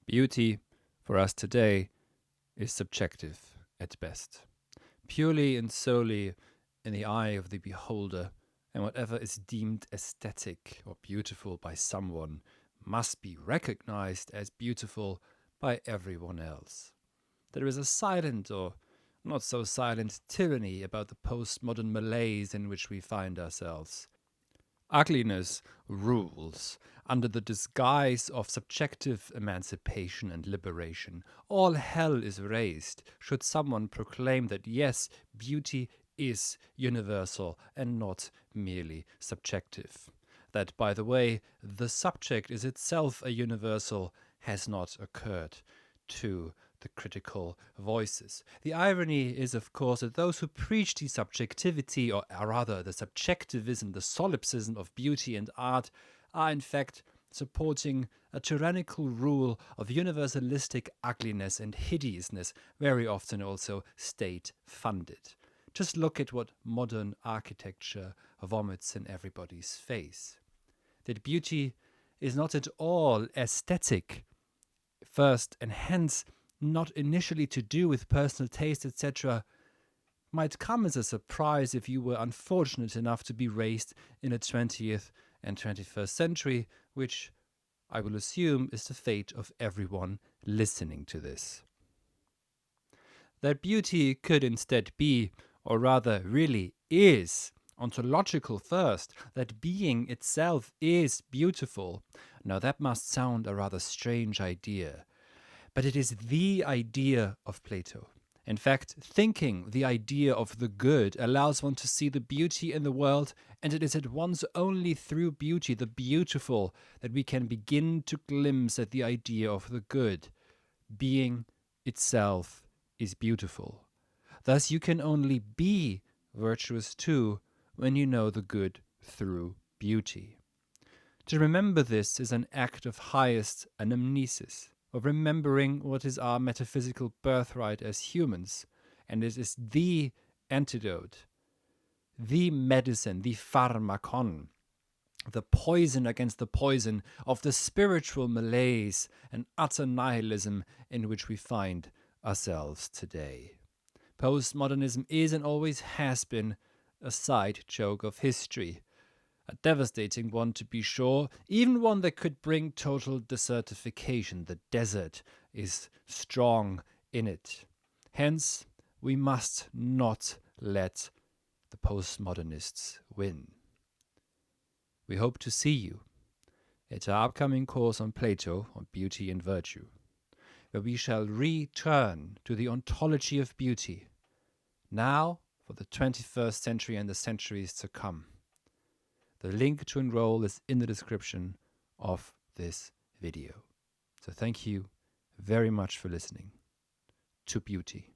Beauty, for us today, is subjective at best, purely and solely in the eye of the beholder, and whatever is deemed aesthetic or beautiful by someone must be recognized as beautiful by everyone else. There is a silent or not so silent tyranny about the postmodern malaise in which we find ourselves. Ugliness rules under the disguise of subjective emancipation and liberation. All hell is raised should someone proclaim that yes, beauty is universal and not merely subjective. That, by the way, the subject is itself a universal has not occurred to the critical voices. The irony is, of course, that those who preach the subjectivity, or rather the subjectivism, the solipsism of beauty and art, are in fact supporting a tyrannical rule of universalistic ugliness and hideousness, very often also state-funded. Just look at what modern architecture vomits in everybody's face. That beauty is not at all aesthetic, first, and hence not initially to do with personal taste, etc., might come as a surprise if you were unfortunate enough to be raised in the 20th and 21st century, which I will assume is the fate of everyone listening to this. That beauty could instead be, or rather really is, ontological first, that being itself is beautiful. Now that must sound a rather strange idea, but it is the idea of Plato. In fact, thinking the idea of the good allows one to see the beauty in the world, and it is at once only through beauty, the beautiful, that we can begin to glimpse at the idea of the good. Being itself is beautiful. Thus you can only be virtuous too when you know the good through beauty. To remember this is an act of highest anamnesis, of remembering what is our metaphysical birthright as humans, and it is the antidote, the medicine, the pharmakon, the poison against the poison of the spiritual malaise and utter nihilism in which we find ourselves today. Postmodernism is and always has been a side joke of history. A devastating one, to be sure, even one that could bring total desertification. The desert is strong in it. Hence, we must not let the postmodernists win. We hope to see you at our upcoming course on Plato, on beauty and virtue, where we shall return to the ontology of beauty, now for the 21st century and the centuries to come. The link to enroll is in the description of this video. So thank you very much for listening to Beauty.